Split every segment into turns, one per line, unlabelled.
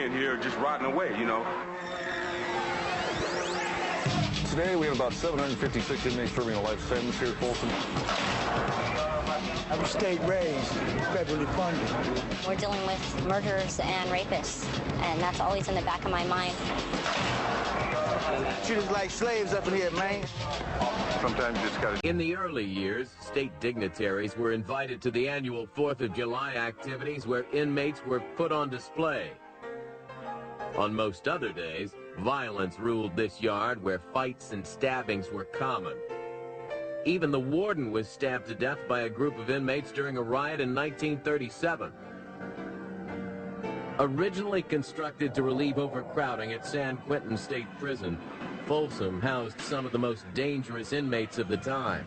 in here just rotting away, you know.
Today we have about 756 inmates serving a life sentence here at Folsom.
I was state raised, federally funded.
We're dealing with murderers and rapists, and that's always in the back of my mind.
Treat us like slaves up in here, man.
Sometimes you just gotta...
In the early years, state dignitaries were invited to the annual 4th of July activities where inmates were put on display. On most other days, violence ruled this yard where fights and stabbings were common. Even the warden was stabbed to death by a group of inmates during a riot in 1937. Originally constructed to relieve overcrowding at San Quentin State Prison, Folsom housed some of the most dangerous inmates of the time.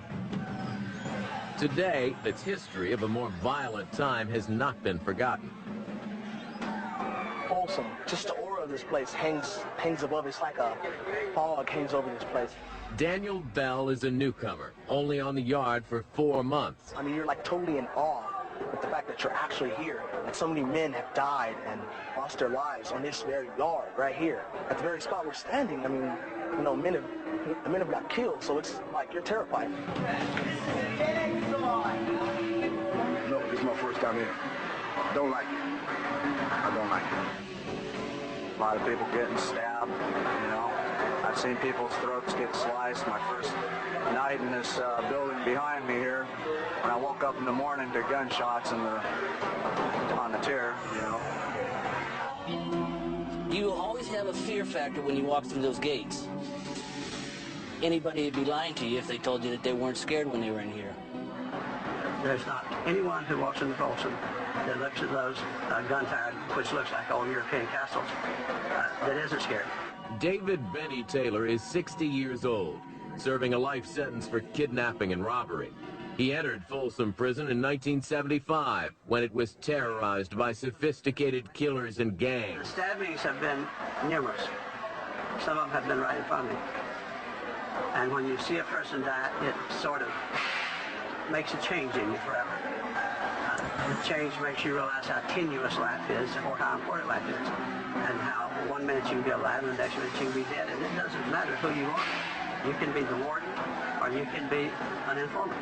Today, its history of a more violent time has not been forgotten.
Folsom, just the aura of this place hangs above. It's like a fog hangs over this place.
Daniel Bell is a newcomer, only on the yard for 4 months.
I mean, you're like totally in awe with the fact that you're actually here. And so many men have died and lost their lives on this very yard right here. At the very spot we're standing, I mean, you know, men have got killed, so it's like you're terrified.
No, this is my first time here. Don't like it. I don't like it.
A lot of people getting stabbed, you know. I've seen people's throats get sliced. My first night in this building behind me here, when I woke up in the morning to gunshots on the tier, you know.
You always have a fear factor when you walk through those gates. Anybody would be lying to you if they told you that they weren't scared when they were in here.
There's not anyone who walks into Folsom that looks at those gun-tired, which looks like old European castles, that isn't scared.
David Benny Taylor is 60 years old, serving a life sentence for kidnapping and robbery. He entered Folsom Prison in 1975 when it was terrorized by sophisticated killers and gangs.
The stabbings have been numerous. Some of them have been right in front of me. And when you see a person die, it sort of makes a change in you forever. The change makes you realize how tenuous life is or how important life is. And how 1 minute you can be alive and the next minute you can be dead. And it doesn't matter who you are. You can be the warden or you can be an informant.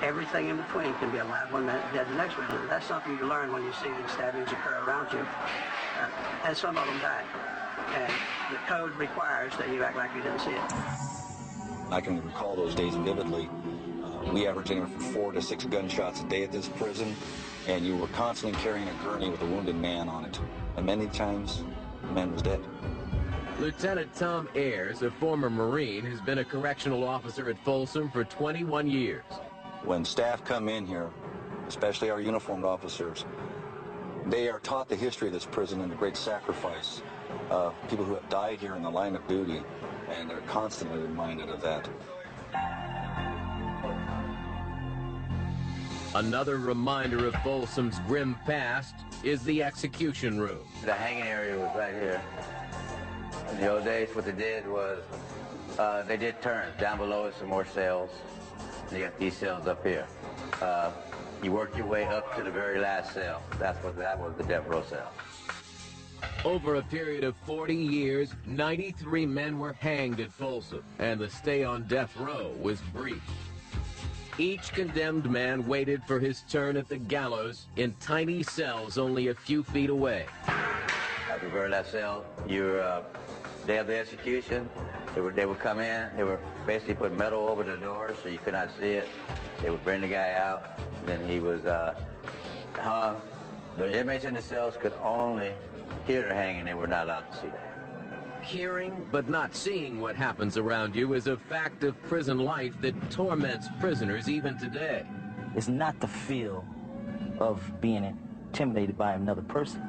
Everything in between can be alive 1 minute, dead the next minute. That's something you learn when you see these stabbings occur around you. And some of them die. And the code requires that you act like you didn't see it.
I can recall those days vividly. We averaged anywhere from 4 to 6 gunshots a day at this prison, and you were constantly carrying a gurney with a wounded man on it. And many times, the man was dead.
Lieutenant Tom Ayers, a former Marine, has been a correctional officer at Folsom for 21 years.
When staff come in here, especially our uniformed officers, they are taught the history of this prison and the great sacrifice. People who have died here in the line of duty, and they're constantly reminded of that.
Another reminder of Folsom's grim past is the execution room.
The hanging area was right here. In the old days, what they did was they did turns. Down below is some more cells. You got these cells up here. You work your way up to the very last cell. That was the death row cell.
Over a period of 40 years, 93 men were hanged at Folsom, and the stay on death row was brief. Each condemned man waited for his turn at the gallows in tiny cells only a few feet away.
At the very last cell, day of the execution, they would come in, they would basically put metal over the door so you could not see it. They would bring the guy out, then he was hung. The inmates in the cells could only hear the hanging, they were not allowed to see that.
Hearing but not seeing what happens around you is a fact of prison life that torments prisoners even today.
It's not the feel of being intimidated by another person.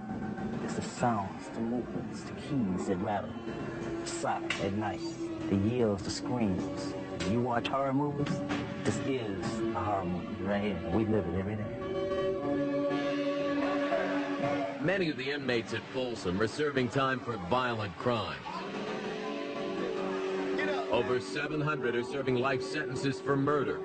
It's the sounds, the movements, the keys that rattle, the sock at night, the yells, the screams. When you watch horror movies, this is a horror movie right here. We live it every day.
Many of the inmates at Folsom are serving time for violent crimes. Over 700 are serving life sentences for murder.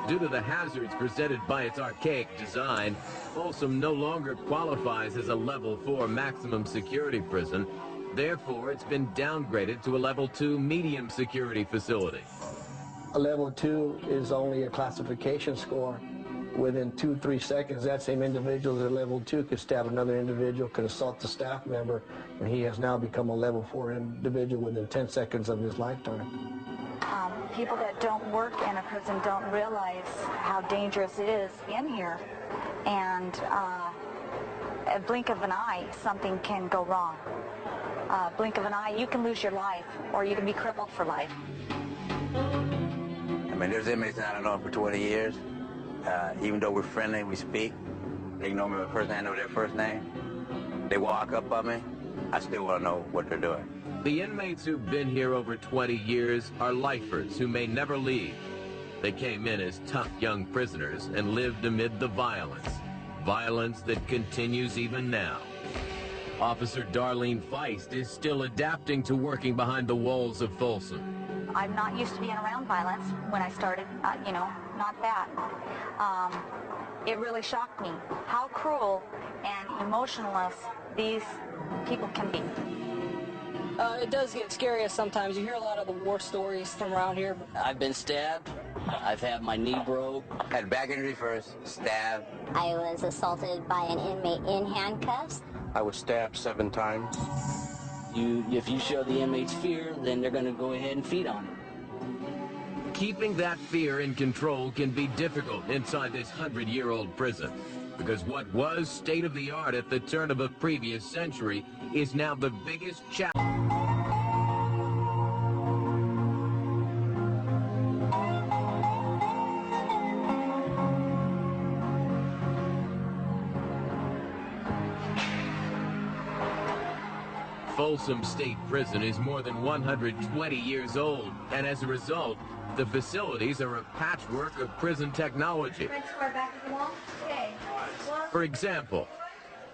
Due to the hazards presented by its archaic design, Folsom no longer qualifies as a level 4 maximum security prison. Therefore, it's been downgraded to a level 2 medium security facility.
A level 2 is only a classification score. Within 2-3 seconds, that same individual at level 2 could stab another individual, could assault the staff member, and he has now become a level 4 individual within 10 seconds of his lifetime.
People that don't work in a prison don't realize how dangerous it is in here. And a blink of an eye, something can go wrong. Blink of an eye, you can lose your life, or you can be crippled for life.
I mean, there's inmates that I've known for 20 years. Even though we're friendly, we speak. They know me by first name, I know their first name. They walk up on me, I still want to know what they're doing.
The inmates who've been here over 20 years are lifers who may never leave. They came in as tough young prisoners and lived amid the violence. Violence that continues even now. Officer Darlene Feist is still adapting to working behind the walls of Folsom.
I'm not used to being around violence when I started, not that. It really shocked me how cruel and emotionless these people can be.
It does get scary sometimes. You hear a lot of the war stories from around here. I've been stabbed. I've had my knee broke.
Had back injury first, stabbed.
I was assaulted by an inmate in handcuffs.
I was stabbed 7 times.
If you show the inmates fear, then they're going to go ahead and feed on it.
Keeping that fear in control can be difficult inside this 100-year-old prison, because what was state-of-the-art at the turn of a previous century is now the biggest challenge. Folsom State Prison is more than 120 years old, and as a result, the facilities are a patchwork of prison technology. For example,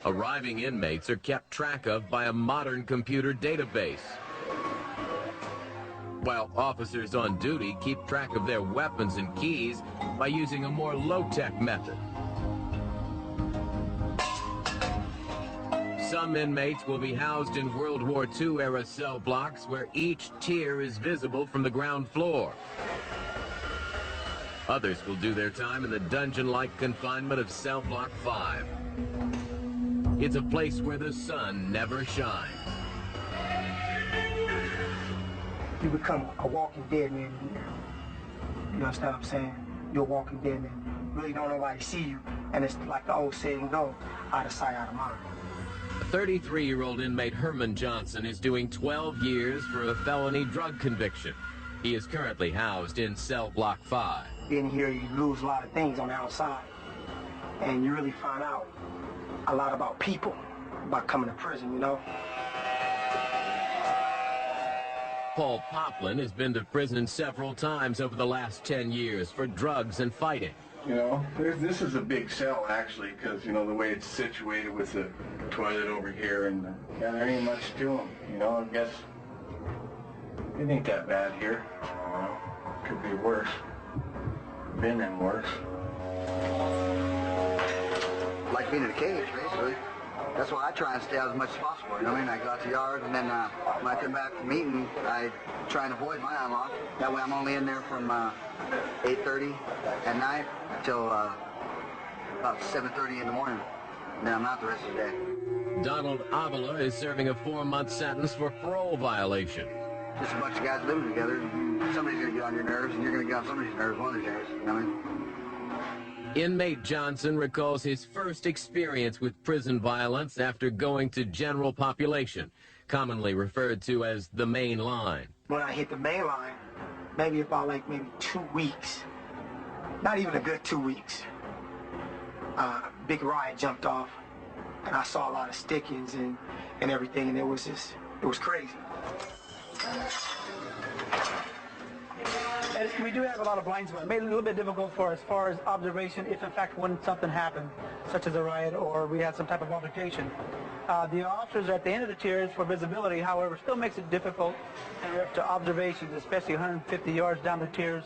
arriving inmates are kept track of by a modern computer database, while officers on duty keep track of their weapons and keys by using a more low-tech method. Some inmates will be housed in World War II-era cell blocks where each tier is visible from the ground floor. Others will do their time in the dungeon-like confinement of Cell Block 5. It's a place where the sun never shines.
You become a walking dead man in here. You understand what I'm saying? You're a walking dead man. Really don't nobody see you. And it's like the old saying go, out of sight, out of mind.
33-year-old inmate Herman Johnson is doing 12 years for a felony drug conviction. He is currently housed in Cell Block 5.
In here, you lose a lot of things on the outside. And you really find out a lot about people, about coming to prison, you know?
Paul Poplin has been to prison several times over the last 10 years for drugs and fighting.
You know, this is a big cell, actually, because, you know, the way it's situated with the toilet over here, and yeah, there ain't much to them, you know. I guess it ain't that bad here. Could be worse. Been in worse.
Like being in a cage, basically. That's why I try and stay out as much as possible, you know what I mean? I go out to the yard, and then when I come back from eating, I try and avoid my unlock. That way I'm only in there from 8:30 at night until about 7:30 in the morning. And then I'm out the rest of the day.
Donald Avila is serving a 4-month sentence for parole violation.
Just a bunch of guys living together. Somebody's going to get on your nerves, and you're going to get on somebody's nerves one of these days, you know what I mean?
Inmate Johnson recalls his first experience with prison violence after going to general population, commonly referred to as the main line.
When I hit the main line, maybe about maybe 2 weeks, not even a good 2 weeks, big riot jumped off, and I saw a lot of stickings and everything, and it was crazy.
We do have a lot of blind spots. It made it a little bit difficult for as far as observation if in fact when something happened, such as a riot or we had some type of altercation. The officers at the end of the tiers for visibility, however, still makes it difficult to observations, especially 150 yards down the tiers.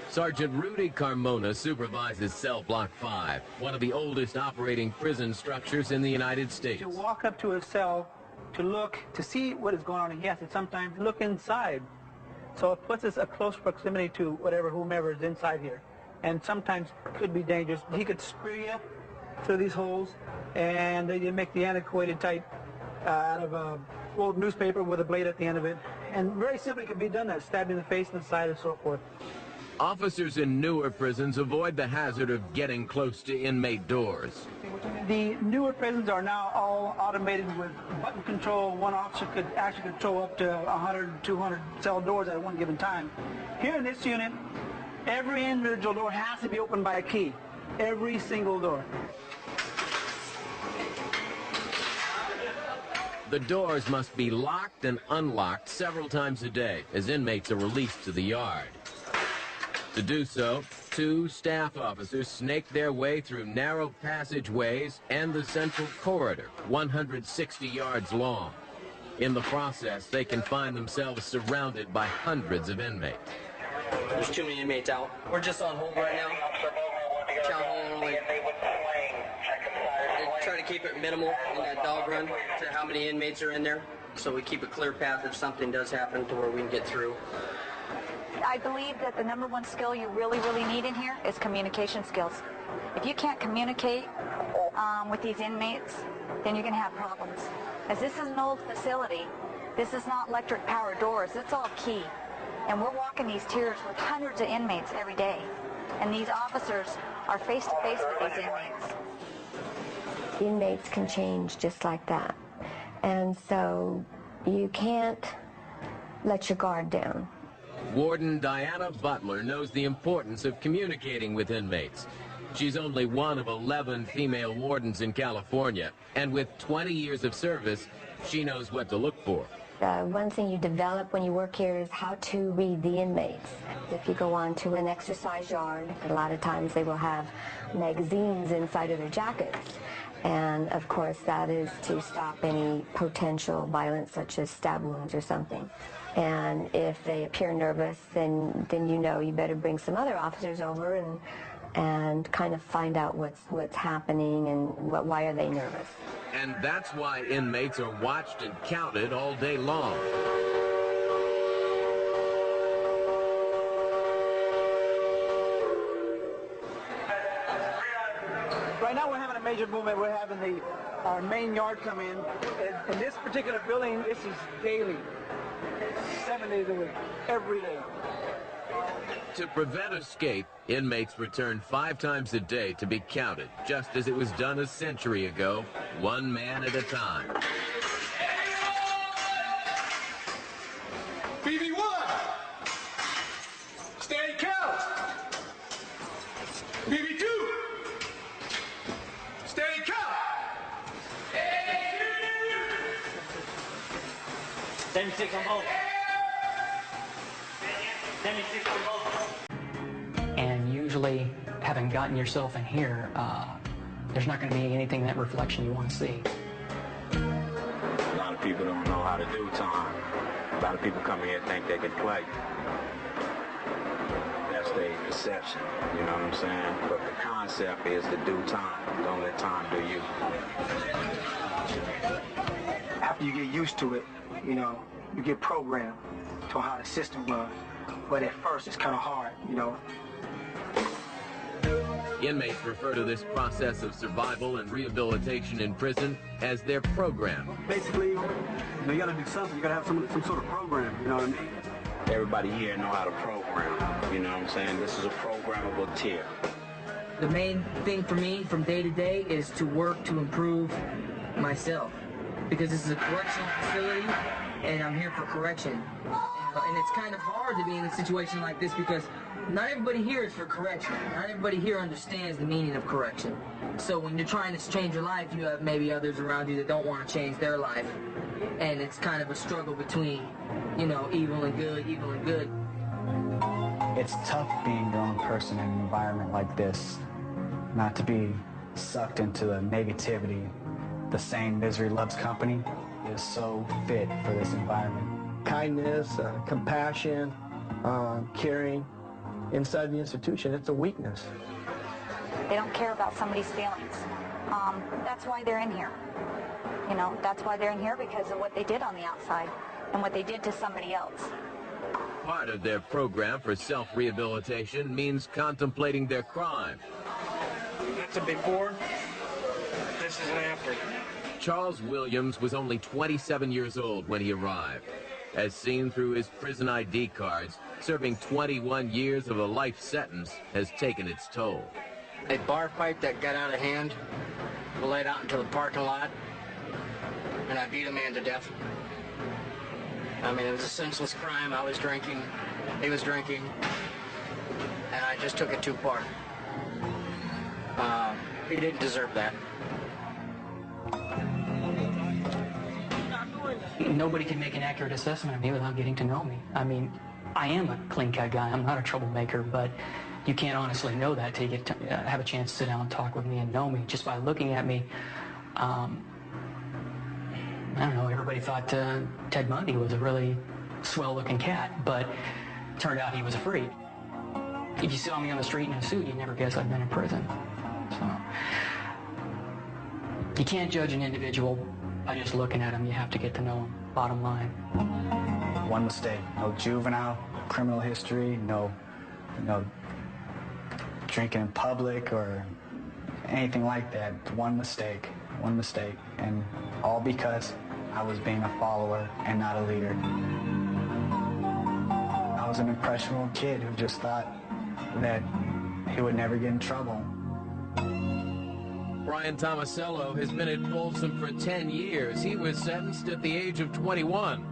Sergeant Rudy Carmona supervises Cell Block 5, one of the oldest operating prison structures in the United States.
To walk up to a cell, to look, to see what is going on, and he has to sometimes look inside. So it puts us a close proximity to whomever is inside here. And sometimes could be dangerous. He could spear you through these holes, and they make the antiquated type out of a old newspaper with a blade at the end of it. And very simply could be done that, stabbed in the face and the side and so forth.
Officers in newer prisons avoid the hazard of getting close to inmate doors.
The newer prisons are now all automated with button control. One officer could actually control up to 100, 200 cell doors at one given time. Here in this unit, every individual door has to be opened by a key. Every single door.
The doors must be locked and unlocked several times a day as inmates are released to the yard. To do so, 2 staff officers snake their way through narrow passageways and the central corridor, 160 yards long. In the process, they can find themselves surrounded by hundreds of inmates.
There's too many inmates out. We're just on hold right now. Chow hold only. Try to keep it minimal in that dog run to how many inmates are in there, so we keep a clear path if something does happen to where we can get through.
I believe that the number one skill you really need in here is communication skills. If you can't communicate with these inmates, then you're going to have problems. As this is an old facility, this is not electric power doors, it's all key. And we're walking these tiers with hundreds of inmates every day. And these officers are face to face with these inmates.
Inmates can change just like that. And so you can't let your guard down.
Warden Diana Butler knows the importance of communicating with inmates. She's only one of 11 female wardens in California, and with 20 years of service, she knows what to look for.
One thing you develop when you work here is how to read the inmates. If you go on to an exercise yard, a lot of times they will have magazines inside of their jackets. And of course that is to stop any potential violence such as stab wounds or something. And if they appear nervous, then you know you better bring some other officers over and kind of find out what's happening and why are they nervous.
And that's why inmates are watched and counted all day long.
Right now we're having a major movement. We're having our main yard come in. In this particular building, this is daily. 7 days a week, every day.
To prevent escape, inmates return 5 times a day to be counted, just as it was done a century ago, one man at a time.
BB1, steady count. BB2, steady count.
76 on both.
And usually, having gotten yourself in here, there's not going to be anything in that reflection you want to see.
A lot of people don't know how to do time. A lot of people come here and think they can play. That's their perception, you know what I'm saying? But the concept is to do time. Don't let time do you.
After you get used to it, you know, you get programmed to how the system runs. But at first, it's kind of hard, you know.
Inmates refer to this process of survival and rehabilitation in prison as their program.
Basically, you got to do something. You got to have some sort of program, you know what I mean?
Everybody here know how to program, you know what I'm saying? This is a programmable tier.
The main thing for me from day to day is to work to improve myself. Because this is a correctional facility, and I'm here for correction. And it's kind of hard to be in a situation like this because not everybody here is for correction. Not everybody here understands the meaning of correction. So when you're trying to change your life, you have maybe others around you that don't want to change their life. And it's kind of a struggle between, you know, evil and good, evil and good.
It's tough being your own person in an environment like this, not to be sucked into the negativity. The saying, misery loves company, is so fit for this environment.
Kindness, compassion, caring inside the institution, it's a weakness.
They don't care about somebody's feelings. That's why they're in here. You know, that's why they're in here, because of what they did on the outside and what they did to somebody else.
Part of their program for self-rehabilitation means contemplating their crime.
That's a before, this is an after.
Charles Williams was only 27 years old when he arrived. As seen through his prison ID cards, serving 21 years of a life sentence has taken its toll.
A bar fight that got out of hand, we laid out into the parking lot, and I beat a man to death. I mean, it was a senseless crime. I was drinking, he was drinking, and I just took it too far. He didn't deserve that.
Nobody can make an accurate assessment of me without getting to know me. I mean, I am a clean-cut guy. I'm not a troublemaker, but you can't honestly know that till you get to have a chance to sit down and talk with me and know me. Just by looking at me, I don't know, everybody thought Ted Bundy was a really swell-looking cat, but it turned out he was a freak. If you saw me on the street in a suit, you'd never guess I'd been in prison. So, you can't judge an individual by just looking at him. You have to get to know him, bottom line.
One mistake, no juvenile criminal history, no drinking in public or anything like that. One mistake, and all because I was being a follower and not a leader. I was an impressionable kid who just thought that he would never get in trouble.
Brian Tomasello has been at Folsom for 10 years. He was sentenced at the age of 21.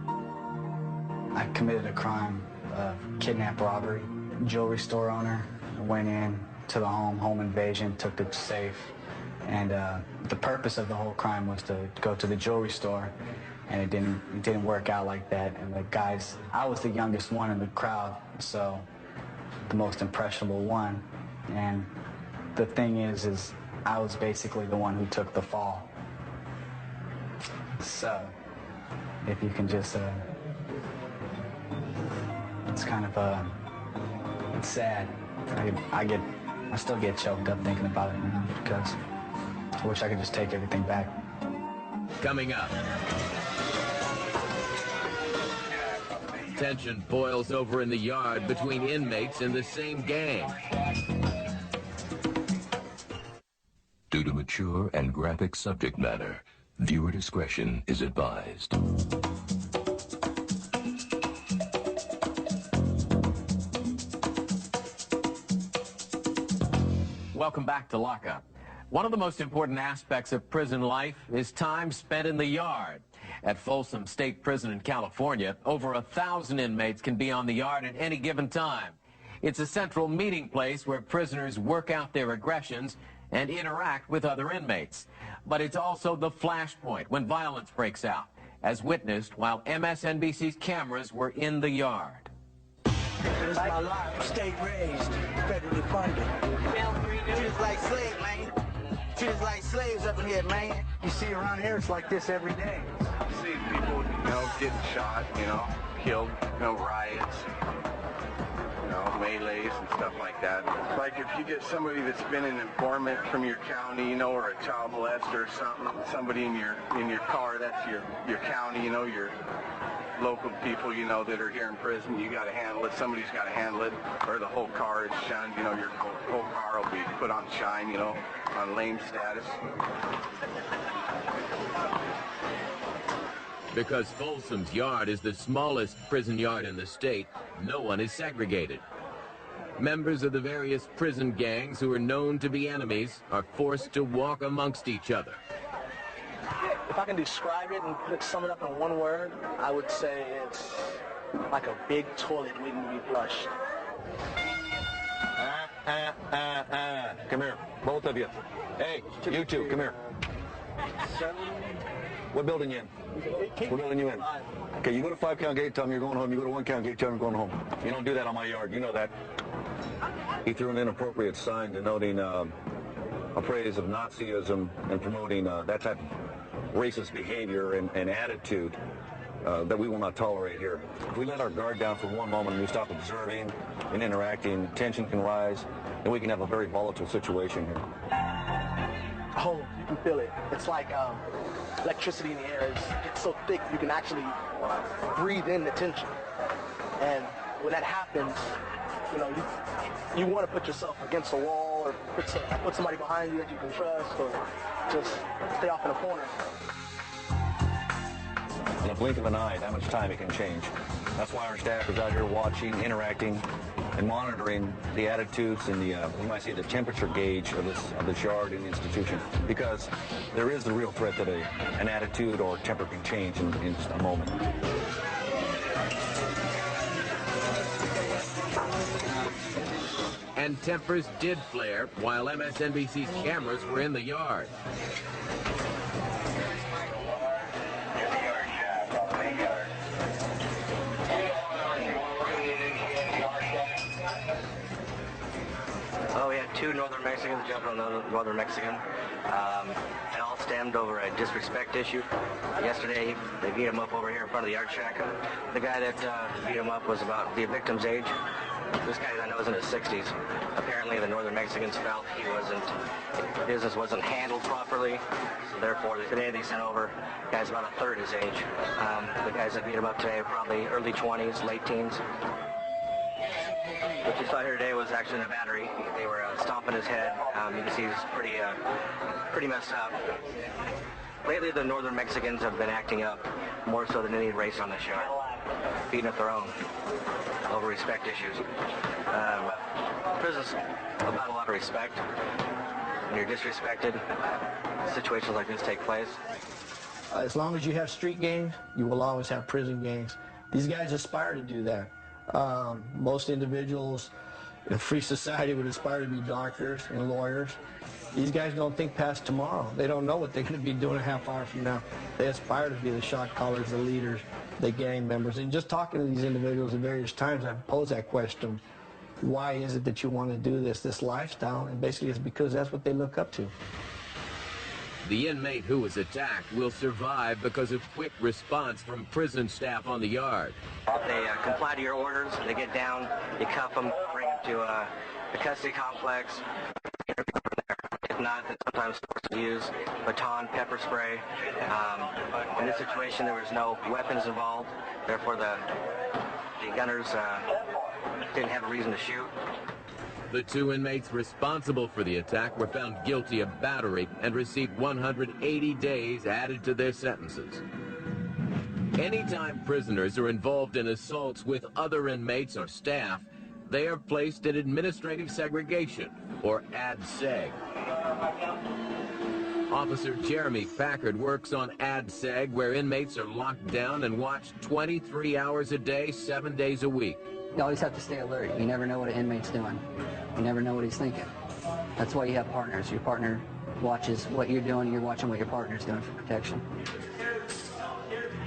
I committed a crime of kidnap robbery. Jewelry store owner, went in to the home invasion, took the safe, and the purpose of the whole crime was to go to the jewelry store, and it didn't work out like that. And the guys, I was the youngest one in the crowd, so the most impressionable one. And the thing is I was basically the one who took the fall. So, if you can just, it's kind of, it's sad. I still get choked up thinking about it now, because I wish I could just take everything back.
Coming up, tension boils over in the yard between inmates in the same gang.
Due to mature and graphic subject matter, viewer discretion is advised.
Welcome back to Lockup. One of the most important aspects of prison life is time spent in the yard. At Folsom State Prison in California, over 1,000 inmates can be on the yard at any given time. It's a central meeting place where prisoners work out their aggressions and interact with other inmates. But it's also the flashpoint when violence breaks out, as witnessed while MSNBC's cameras were in the yard.
This is my life. State raised, federally funded. Treat us like slaves, man. Treat us like slaves up in here, man.
You see around here, it's like this every day. You see people, getting shot, killed, riots, melees and stuff like that. Like if you get somebody that's been an informant from your county, or a child molester or something, somebody in your car, that's your county, your local people, that are here in prison, you got to handle it. Somebody's got to handle it, or the whole car is shunned. Your whole car will be put on shine, on lame status.
Because Folsom's yard is the smallest prison yard in the state, no one is segregated. Members of the various prison gangs who are known to be enemies are forced to walk amongst each other.
If I can describe it and sum it up in one word, I would say it's like a big toilet waiting to be flushed.
Come here, both of you. Hey, you two, come here.
What building you in? What building you in? Okay, you go to 5-count gate, tell me you're going home. You go to 1-count gate, tell me you're going home. You don't do that on my yard. You know that. He threw an inappropriate sign denoting a praise of Nazism and promoting that type of racist behavior and attitude that we will not tolerate here. If we let our guard down for one moment and we stop observing and interacting, tension can rise, and we can have a very volatile situation here.
Oh, you can feel it. It's like electricity in the air. It's so thick you can actually breathe in the tension. And when that happens, you know, you want to put yourself against a wall or put somebody behind you that you can trust, or just stay off in a corner.
In a blink of an eye, that much time it can change. That's why our staff is out here watching, interacting, and monitoring the attitudes and you might say the temperature gauge of this yard and institution, because there is the real threat that an attitude or temper can change in just a moment.
And tempers did flare while MSNBC's cameras were in the yard.
Oh, we had 2 Northern Mexicans jumping on the Northern Mexican. It all stemmed over a disrespect issue. Yesterday, they beat him up over here in front of the yard shack. The guy that beat him up was about the victim's age. This guy I know is in his 60s. Apparently, the Northern Mexicans felt the business wasn't handled properly. So therefore, today they sent over guys about a third his age. The guys that beat him up today are probably early 20s, late teens. What you saw here today was actually in a battery. They were stomping his head. You can see he's pretty messed up. Lately, the Northern Mexicans have been acting up more so than any race on this yard, beating up their own over respect issues. Prison's about a lot of respect. When you're disrespected, situations like this take place.
As long as you have street gangs, you will always have prison gangs. These guys aspire to do that. Most individuals in a free society would aspire to be doctors and lawyers. These guys don't think past tomorrow. They don't know what they're going to be doing a half hour from now. They aspire to be the shot callers, the leaders, the gang members. And just talking to these individuals at various times, I've posed that question. Why is it that you want to do this lifestyle? And basically it's because that's what they look up to.
The inmate who was attacked will survive because of quick response from prison staff on the yard.
They comply to your orders. They get down, you cuff them, bring them to the custody complex. If not, then sometimes we use baton, pepper spray. In this situation, there was no weapons involved. Therefore, the gunners didn't have a reason to shoot.
The 2 inmates responsible for the attack were found guilty of battery and received 180 days added to their sentences. Anytime prisoners are involved in assaults with other inmates or staff, they are placed in administrative segregation, or ADSEG. Officer Jeremy Packard works on ADSEG, where inmates are locked down and watched 23 hours a day, 7 days a week.
You always have to stay alert. You never know what an inmate's doing. You never know what he's thinking. That's why you have partners. Your partner watches what you're doing, you're watching what your partner's doing for protection.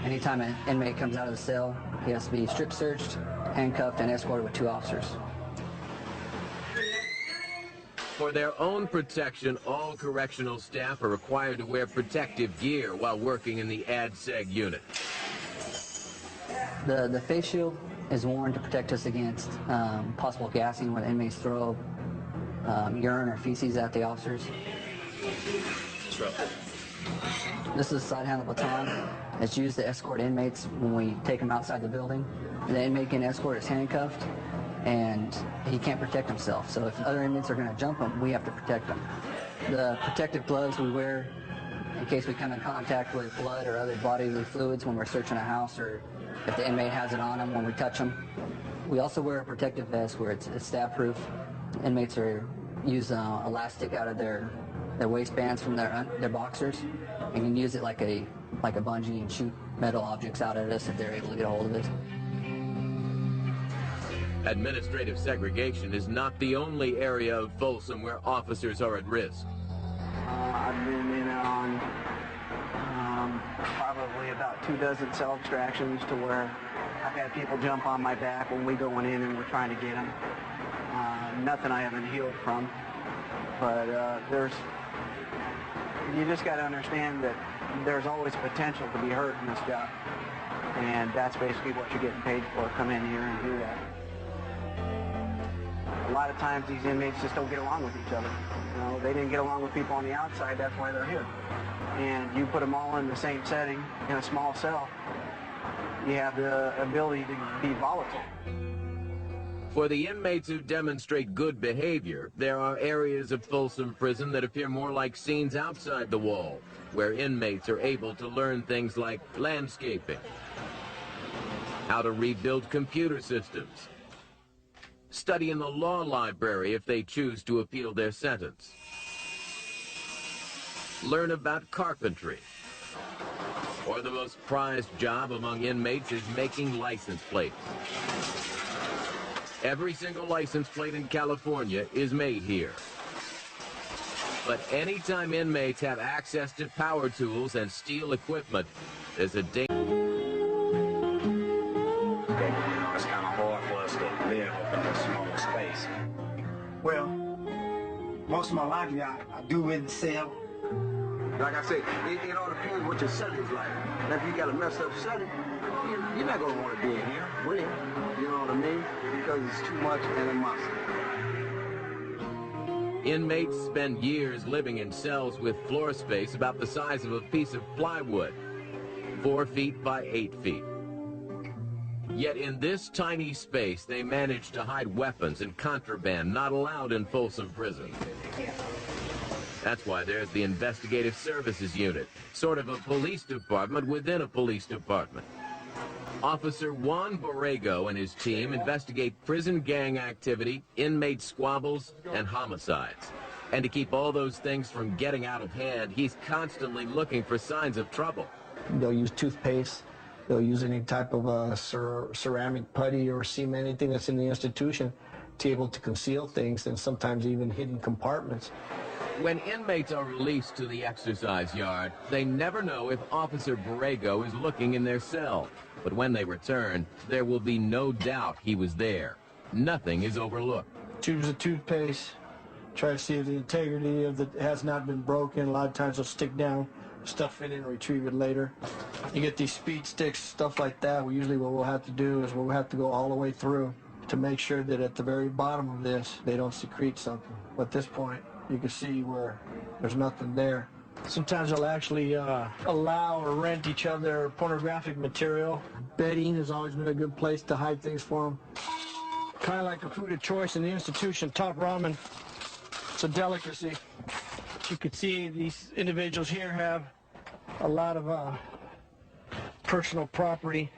Anytime an inmate comes out of the cell, he has to be strip searched, handcuffed, and escorted with 2 officers.
For their own protection, all correctional staff are required to wear protective gear while working in the ADSEG unit.
The face shield is worn to protect us against possible gassing when inmates throw urine or feces at the officers. This is a side-handle baton that's used to escort inmates when we take them outside the building. The inmate can escort is handcuffed, and he can't protect himself. So if other inmates are going to jump him, we have to protect him. The protective gloves we wear in case we come in contact with blood or other bodily fluids when we're searching a house, or if the inmate has it on him when we touch him. We also wear a protective vest where it's stab-proof. Inmates use elastic out of their waistbands from their boxers and can use it like a bungee and shoot metal objects out at us if they're able to get a hold of it.
Administrative segregation is not the only area of Folsom where officers are at risk.
I've been in on 2 dozen cell extractions to where I've had people jump on my back when we going in and we're trying to get them. Nothing I haven't healed from. But you just got to understand that there's always potential to be hurt in this job. And that's basically what you're getting paid for, come in here and do that. A lot of times these inmates just don't get along with each other. You know, they didn't get along with people on the outside, that's why they're here. And you put them all in the same setting, in a small cell, you have the ability to be volatile.
For the inmates who demonstrate good behavior, there are areas of Folsom Prison that appear more like scenes outside the wall, where inmates are able to learn things like landscaping, how to rebuild computer systems, study in the law library if they choose to appeal their sentence, learn about carpentry, or the most prized job among inmates is making license plates. Every single license plate in California is made here. But anytime inmates have access to power tools and steel equipment, there's a danger.
It's kind of hard for us to live up in this small space.
Well, most of my life, I do in the cell.
Like I said, it all depends what your setting's like. Now, if you got a messed up setting, you're not going to want to be in here, will you? You know what I mean? Because it's too much animosity.
Inmates spend years living in cells with floor space about the size of a piece of plywood, 4 feet by 8 feet. Yet in this tiny space, they manage to hide weapons and contraband not allowed in Folsom Prison. That's why there's the Investigative Services Unit, sort of a police department within a police department. Officer Juan Borrego and his team investigate prison gang activity, inmate squabbles, and homicides. And to keep all those things from getting out of hand, he's constantly looking for signs of trouble.
They'll use toothpaste. They'll use any type of ceramic putty or cement, anything that's in the institution, to be able to conceal things, and sometimes even hidden compartments.
When inmates are released to the exercise yard, they never know if Officer Borrego is looking in their cell. But when they return, there will be no doubt he was there. Nothing is overlooked.
Tubes of toothpaste, try to see if the integrity of it has not been broken. A lot of times they'll stick down, stuff it in, and retrieve it later. You get these speed sticks, stuff like that. Usually what we'll have to do is we'll have to go all the way through to make sure that at the very bottom of this, they don't secrete something. But at this point, you can see where there's nothing there. Sometimes they'll actually allow or rent each other pornographic material. Bedding has always been a good place to hide things for them. Kind of like a food of choice in the institution, top ramen. It's a delicacy. You can see these individuals here have a lot of personal property.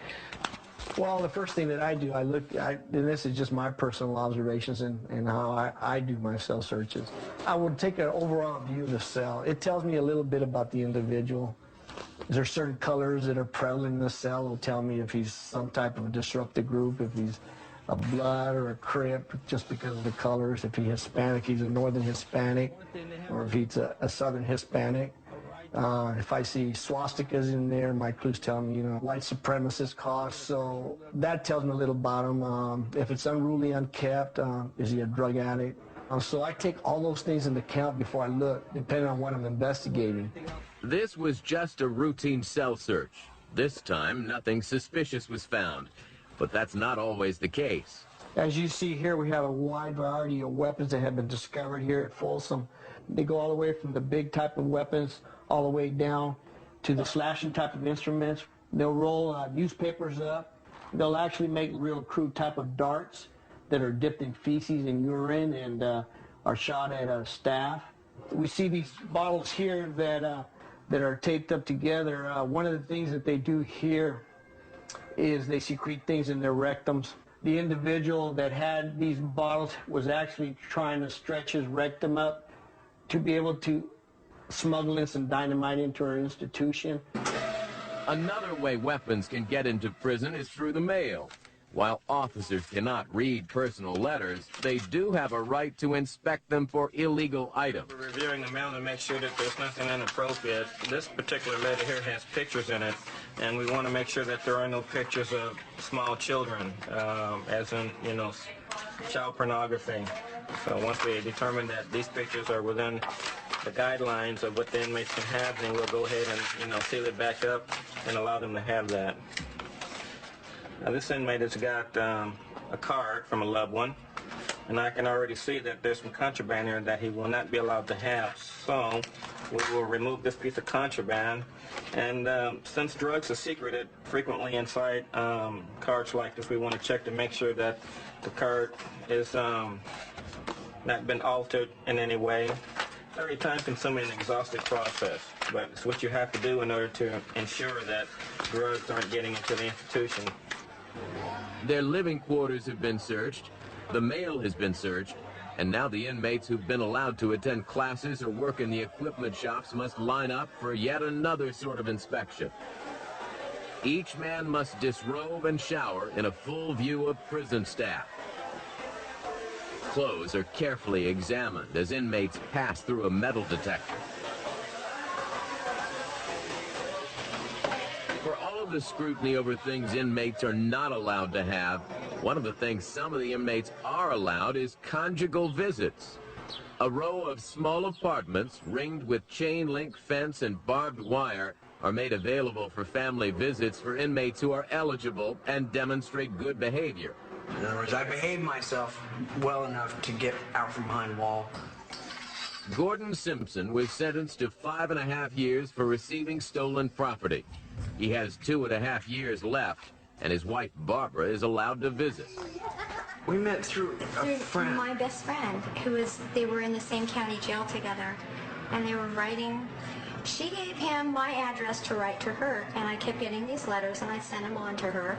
Well, the first thing that I do, and this is just my personal observations and how I do my cell searches. I would take an overall view of the cell. It tells me a little bit about the individual. Is there certain colors that are prevalent in the cell? It will tell me if he's some type of a disruptive group, if he's a blood or a crip, just because of the colors. If he's Hispanic, he's a northern Hispanic, or if he's a southern Hispanic. If I see swastikas in there, my clues tell me, white supremacist cause. So that tells me a little about him. If it's unruly, unkept, is he a drug addict? So I take all those things into account before I look, depending on what I'm investigating.
This was just a routine cell search. This time, nothing suspicious was found. But that's not always the case.
As you see here, we have a wide variety of weapons that have been discovered here at Folsom. They go all the way from the big type of weapons all the way down to the slashing type of instruments. They'll roll newspapers up. They'll actually make real crude type of darts that are dipped in feces and urine and are shot at staff. We see these bottles here that are taped up together. One of the things that they do here is they secrete things in their rectums. The individual that had these bottles was actually trying to stretch his rectum up to be able to smuggle in some dynamite into our institution.
Another way weapons can get into prison is through the mail. While officers cannot read personal letters, they do have a right to inspect them for illegal items.
We're reviewing the mail to make sure that there's nothing inappropriate. This particular letter here has pictures in it, and we want to make sure that there are no pictures of small children, as in, you know, child pornography. So once we determine that these pictures are within the guidelines of what the inmates can have, then we'll go ahead and, you know, seal it back up and allow them to have that. Now, this inmate has got a card from a loved one, and I can already see that there's some contraband here that he will not be allowed to have. So we will remove this piece of contraband. And since drugs are secreted frequently inside cards like this, we want to check to make sure that the card is not been altered in any way. Very time-consuming and exhaustive process, but it's what you have to do in order to ensure that drugs aren't getting into the institution.
Their living quarters have been searched, the mail has been searched, and now the inmates who've been allowed to attend classes or work in the equipment shops must line up for yet another sort of inspection. Each man must disrobe and shower in a full view of prison staff. Clothes are carefully examined as inmates pass through a metal detector. For all of the scrutiny over things inmates are not allowed to have, one of the things some of the inmates are allowed is conjugal visits. A row of small apartments ringed with chain-link fence and barbed wire are made available for family visits for inmates who are eligible and demonstrate good behavior.
In other words, I behaved myself well enough to get out from behind the wall.
Gordon Simpson was sentenced to 5.5 years for receiving stolen property. He has 2.5 years left, and his wife Barbara is allowed to visit.
We met through a friend.
My best friend, they were in the same county jail together, and they were writing. She gave him my address to write to her, and I kept getting these letters, and I sent them on to her.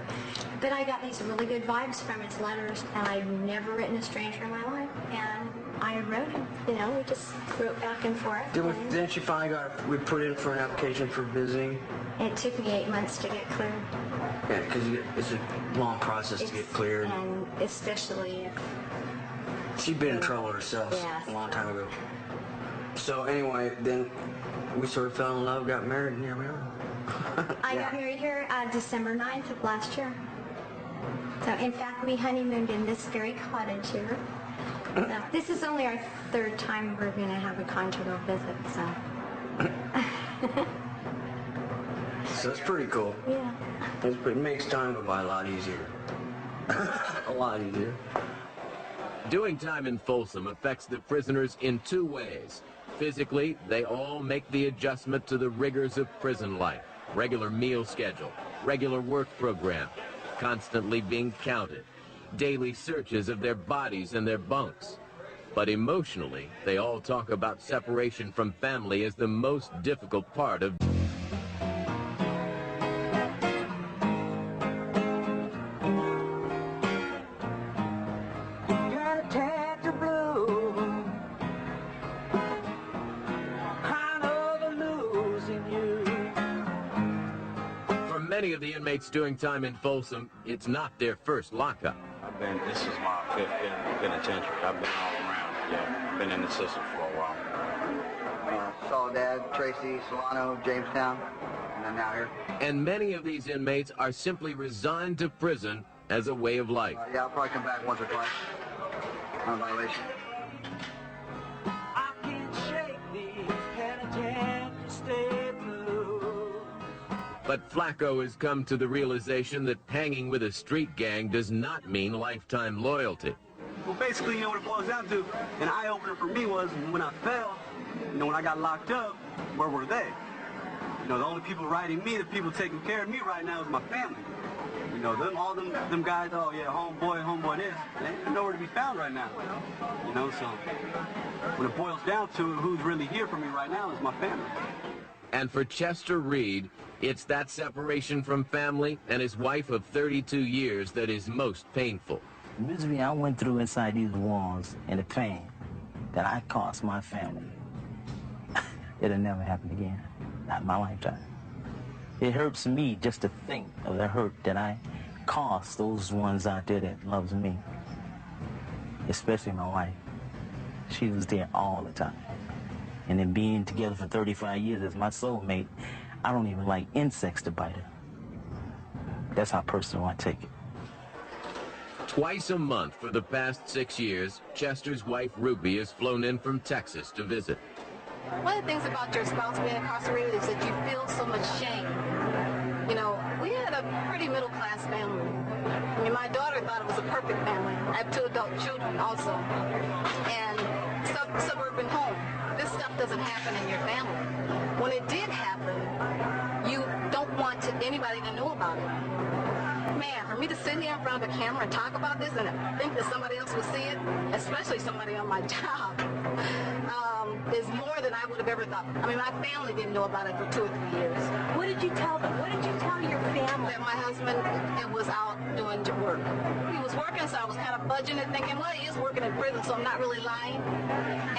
But I got these really good vibes from his letters, and I've never written a stranger in my life. And I wrote him, you know, we just wrote back and forth.
Then she finally we put in for an application for visiting.
It took me 8 months to get cleared.
Yeah, because it's a long process to get cleared.
And especially...
She'd been in trouble herself a long time ago. So anyway, then we sort of fell in love, got married, and here we are.
I got married here December 9th of last year. So in fact, we honeymooned in this very cottage here. So this is only our 3rd time we're going to have a conjugal visit, so.
So that's pretty cool.
Yeah.
It makes time go by a lot easier. A lot easier.
Doing time in Folsom affects the prisoners in 2 ways. Physically, they all make the adjustment to the rigors of prison life. Regular meal schedule, regular work program, constantly being counted, daily searches of their bodies and their bunks. But emotionally, they all talk about separation from family as the most difficult part of many of the inmates doing time in Folsom, it's not their first lockup.
This is my 5th penitentiary. I've been all around. Yeah, I've been in the system for a while.
Soledad, Tracy, Solano, Jamestown, and then now here.
And many of these inmates are simply resigned to prison as a way of life.
Yeah, I'll probably come back once or twice on violation.
I can't shake these penitentiary stay blue.
But Flacco has come to the realization that hanging with a street gang does not mean lifetime loyalty.
Well, basically, you know what it boils down to, an eye-opener for me was when I fell, you know, when I got locked up, where were they? You know, the only people writing me, the people taking care of me right now is my family. You know, all them guys, oh yeah, homeboy this, they're nowhere to be found right now. You know, so when it boils down to it, who's really here for me right now is my family.
And for Chester Reed, it's that separation from family and his wife of 32 years that is most painful.
The misery I went through inside these walls and the pain that I caused my family, it'll never happen again, not in my lifetime. It hurts me just to think of the hurt that I because those ones out there that loves me, especially my wife, she was there all the time. And then being together for 35 years as my soulmate, I don't even like insects to bite her. That's how personal I take it.
Twice a month for the past 6 years, Chester's wife Ruby has flown in from Texas to visit.
One of the things about your spouse being incarcerated is that you feel so much shame. You know, we had a pretty middle-class family. I mean, my daughter thought it was a perfect family. I have 2 adult children also. And suburban home. This stuff doesn't happen in your family. When it did happen, you don't want anybody to know about it. Man, for me to sit here in front of a camera and talk about this and think that somebody else will see it, especially somebody on my job, is more than I would have ever thought. I mean, my family didn't know about it for 2 or 3 years.
What did you tell them? What did you tell your family?
That my husband was out doing work. He was working, so I was kind of budging it, thinking, well, he is working in prison, so I'm not really lying.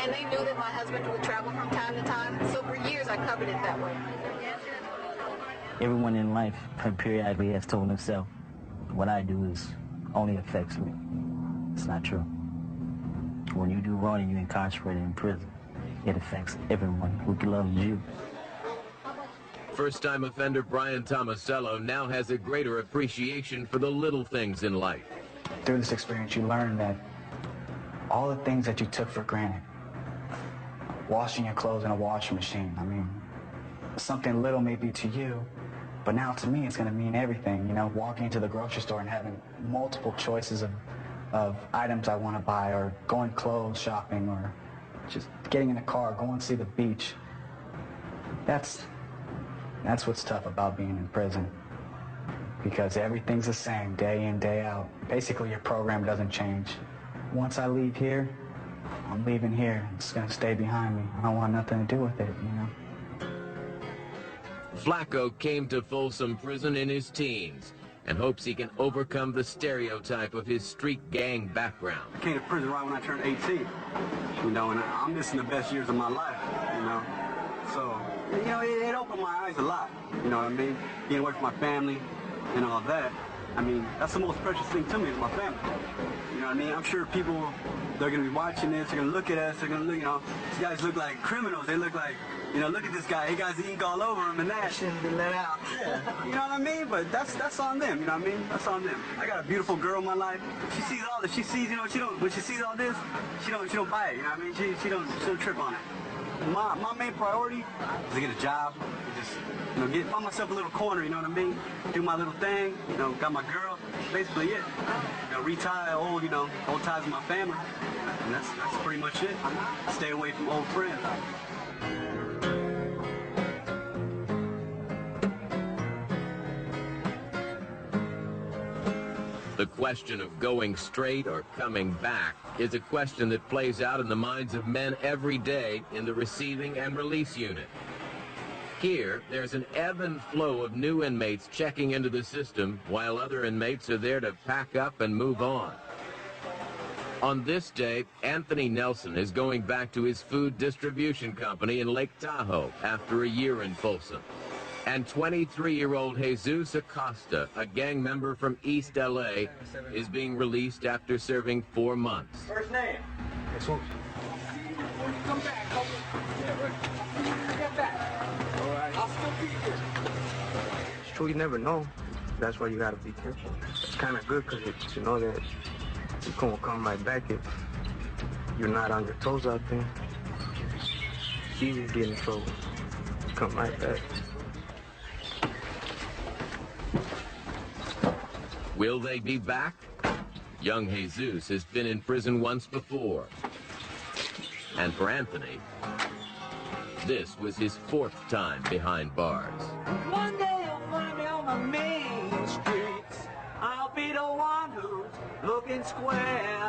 And they knew that my husband would travel from time to time, so for years I covered it that way.
Everyone in life periodically has told himself, what I do is only affects me. It's not true. When you do wrong and you're incarcerated in prison, it affects everyone who loves you.
First-time offender Brian Tomasello now has a greater appreciation for the little things in life.
Through this experience, you learn that all the things that you took for granted, washing your clothes in a washing machine, I mean, something little may be to you, but now to me it's going to mean everything. You know, walking into the grocery store and having multiple choices of items I want to buy, or going clothes shopping, or just getting in a car, going to see the beach. That's what's tough about being in prison, because everything's the same day in, day out. Basically, your program doesn't change. Once I leave here, I'm leaving here. It's going to stay behind me. I don't want nothing to do with it, you know.
Flacco came to Folsom Prison in his teens and hopes he can overcome the stereotype of his street gang background.
I came to prison right when I turned 18, you know, and I'm missing the best years of my life, you know. So, you know, it opened my eyes a lot, you know what I mean? Being away from my family and all that. I mean, that's the most precious thing to me is my family. You know what I mean? I'm sure people, they're going to be watching this, they're going to look at us, they're going to look, you know, these guys look like criminals. They look like, you know, look at this guy. He got ink all over him and that.
Shouldn't be let out.
Yeah. You know what I mean? But that's on them, you know what I mean? That's on them. I got a beautiful girl in my life. She sees all this. She sees, you know, when she sees all this, she don't buy it, you know what I mean? She don't trip on it. My main priority is to get a job, just, you know, find myself a little corner, you know what I mean? Do my little thing, you know, got my girl, basically it. You know, retire old ties with my family, and that's pretty much it. Stay away from old friends.
The question of going straight or coming back is a question that plays out in the minds of men every day in the receiving and release unit. Here, there's an ebb and flow of new inmates checking into the system while other inmates are there to pack up and move on. On this day, Anthony Nelson is going back to his food distribution company in Lake Tahoe after a year in Folsom. And 23-year-old Jesus Acosta, a gang member from East LA, is being released after serving 4 months.
First name?
Jesus.
Come back, yeah, right. Get back. All right. I'll still be here.
It's true, you never know. That's why you gotta be careful. It's kind of good because you know that you can come right back if you're not on your toes out there. It's easy to get in trouble. Come right back.
Will they be back? Young Jesus has been in prison once before. And for Anthony, this was his 4th time behind bars.
One day you'll find me on the main streets. I'll be the one who's looking square.